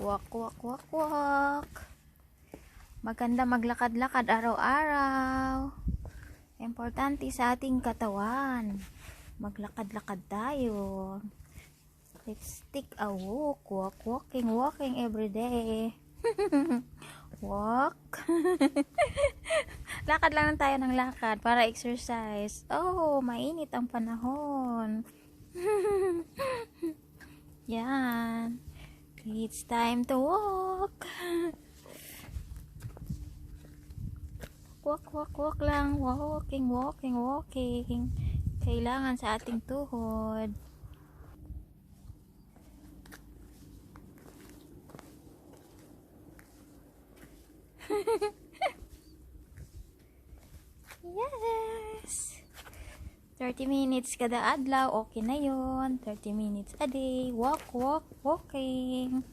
Walk, walk, walk, walk. Maganda maglakad-lakad araw-araw. Importante sa ating katawan. Maglakad-lakad tayo. Let's take a walk. Walking every day. Walk. Lakad lang tayo ng lakad para exercise. Oh, mainit ang panahon. Yan. It's time to walk. Walk lang. Walking. Kailangan sa ating tuhod. Yes. 30 minutes kada adlaw, okay na yon. 30 minutes a day. Walking.